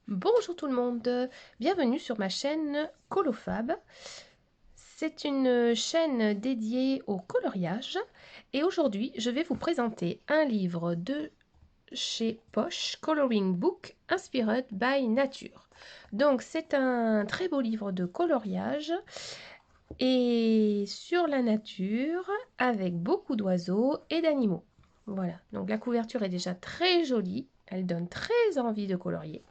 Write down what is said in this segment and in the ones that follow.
Bonjour tout le monde, bienvenue sur ma chaîne Colofab. C'est une chaîne dédiée au coloriage et aujourd'hui je vais vous présenter un livre de chez Poche, Coloring Book Inspired by Nature. Donc c'est un très beau livre de coloriage et sur la nature avec beaucoup d'oiseaux et d'animaux. Voilà, donc la couverture est déjà très jolie, elle donne très envie de colorier.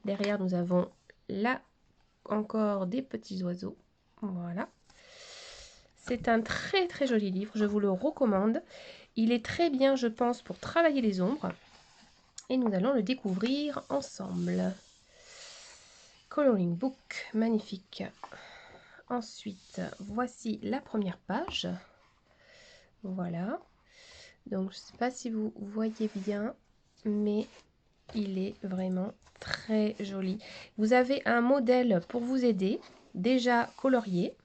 Derrière, nous avons là encore des petits oiseaux. Voilà. C'est un très très joli livre, je vous le recommande. Il est très bien, je pense, pour travailler les ombres. Et nous allons le découvrir ensemble. Coloring book, magnifique. Ensuite, voici la première page. Voilà. Donc, je ne sais pas si vous voyez bien, mais il est vraiment très joli. Vous avez un modèle pour vous aider, déjà colorié,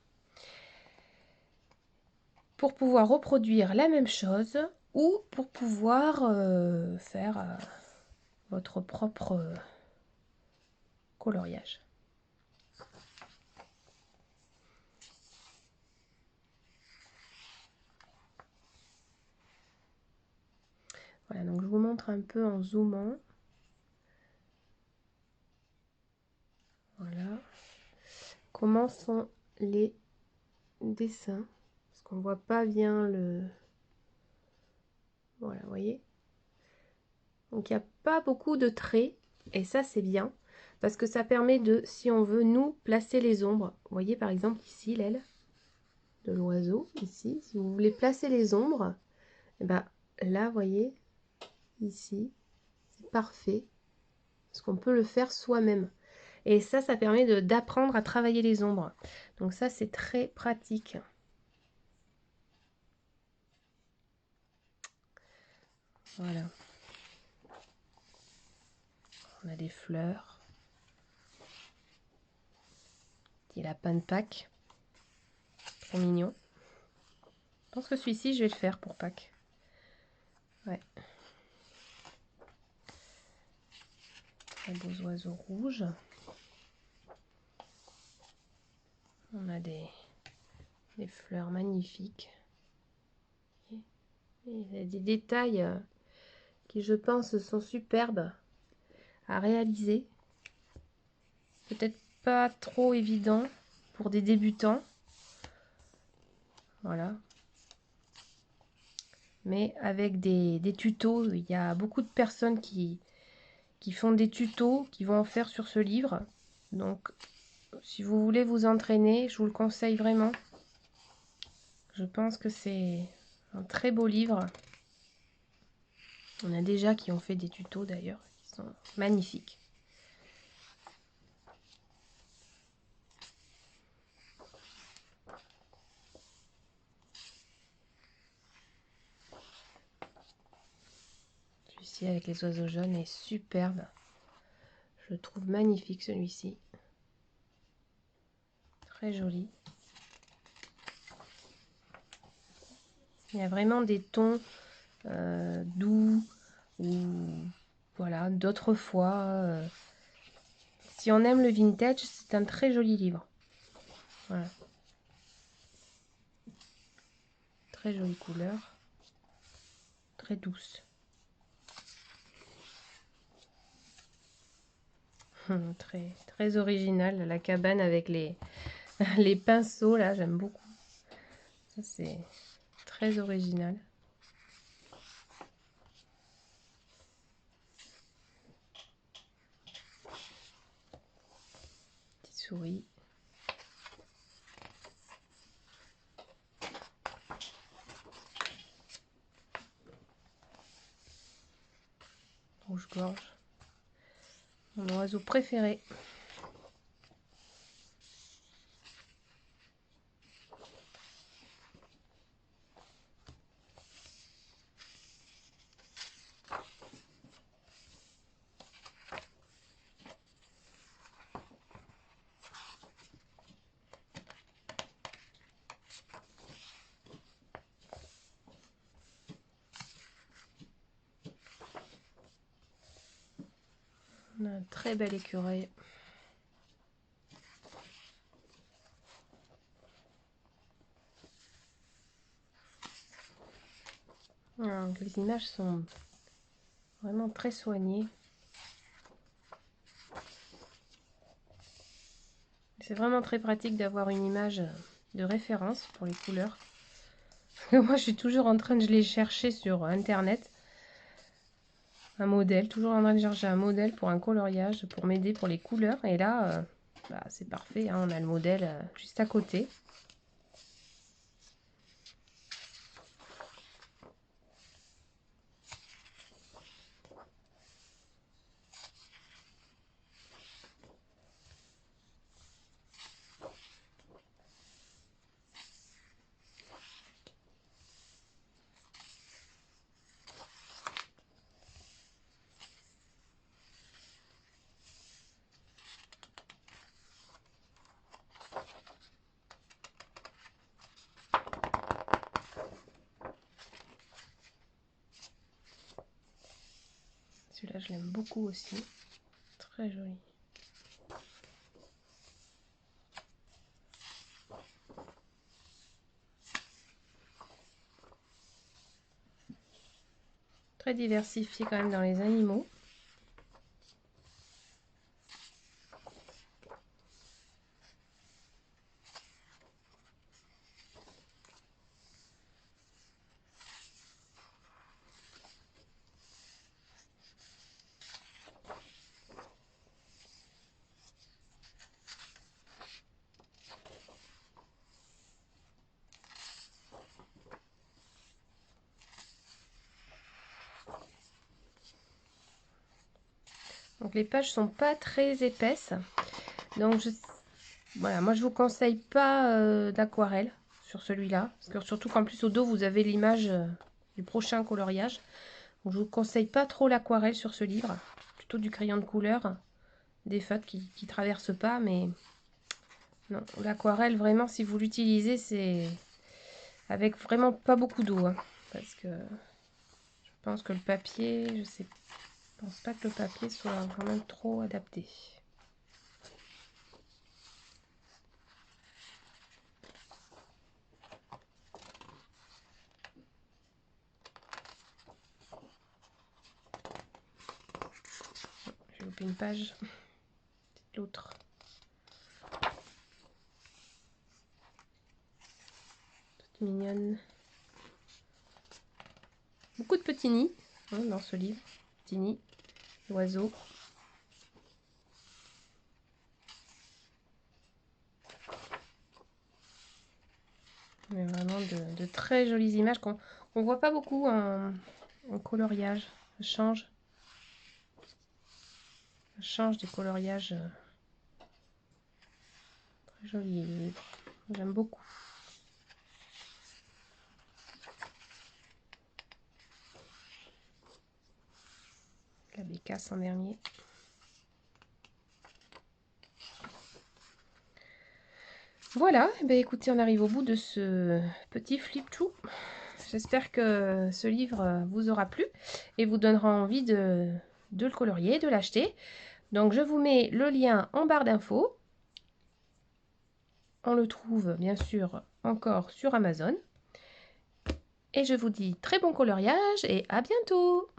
pour pouvoir reproduire la même chose ou pour pouvoir faire votre propre coloriage. Voilà, donc je vous montre un peu en zoomant. Voilà. Comment sont les dessins? Parce qu'on voit pas bien le... Voilà, vous voyez? Donc il n'y a pas beaucoup de traits, et ça c'est bien, parce que ça permet de, si on veut, nous, placer les ombres. Vous voyez par exemple ici l'aile de l'oiseau, ici, si vous voulez placer les ombres, et ben là, vous voyez, ici, c'est parfait, parce qu'on peut le faire soi-même. Et ça permet d'apprendre à travailler les ombres. Donc ça, c'est très pratique. Voilà. On a des fleurs. Petit lapin de Pâques. Trop mignon. Je pense que celui-ci, je vais le faire pour Pâques. Ouais. Très beaux oiseaux rouges. On a des fleurs magnifiques. Et il y a des détails qui, je pense, sont superbes à réaliser. Peut-être pas trop évident pour des débutants. Voilà. Mais avec des tutos, il y a beaucoup de personnes qui font des tutos, qui vont en faire sur ce livre. Donc, si vous voulez vous entraîner, je vous le conseille vraiment. Je pense que c'est un très beau livre. On a déjà qui ont fait des tutos d'ailleurs, qui sont magnifiques. Celui-ci avec les oiseaux jaunes est superbe. Je le trouve magnifique celui-ci. Très joli. Il y a vraiment des tons doux ou voilà, d'autres fois. Si on aime le vintage, c'est un très joli livre. Voilà. Très jolie couleur. Très douce. Très, très original. La cabane avec les, les pinceaux, là, j'aime beaucoup. Ça, c'est très original. Petite souris. Rouge-gorge. Mon oiseau préféré. On a un très bel écureuil. Donc, les images sont vraiment très soignées. C'est vraiment très pratique d'avoir une image de référence pour les couleurs. Moi, je suis toujours en train de les chercher sur Internet. Un modèle, toujours en train de chercher un modèle pour un coloriage, pour m'aider pour les couleurs. Et là, bah, c'est parfait, hein, on a le modèle juste à côté. Celui-là, je l'aime beaucoup aussi. Très joli. Très diversifié quand même dans les animaux. Donc les pages sont pas très épaisses. Donc voilà, moi je vous conseille pas d'aquarelle sur celui-là. Parce que surtout qu'en plus au dos vous avez l'image du prochain coloriage. Donc je vous conseille pas trop l'aquarelle sur ce livre. Plutôt du crayon de couleur. Des feutres qui traversent pas. Mais non, l'aquarelle vraiment si vous l'utilisez c'est avec vraiment pas beaucoup d'eau. Hein, parce que je pense que le papier, je pense pas que le papier soit quand même trop adapté. J'ai loupé une page. L'autre. Toute mignonne. Beaucoup de petits nids hein, dans ce livre. Petits nids, oiseaux. Mais vraiment de très jolies images qu'on ne voit pas beaucoup en coloriage. Ça change. Ça change des coloriages. Très joli livre. J'aime beaucoup. La bécasse en dernier. Voilà, eh bien, écoutez, on arrive au bout de ce petit flip-through. J'espère que ce livre vous aura plu et vous donnera envie de le colorier, de l'acheter. Donc je vous mets le lien en barre d'infos. On le trouve bien sûr encore sur Amazon. Et je vous dis très bon coloriage et à bientôt!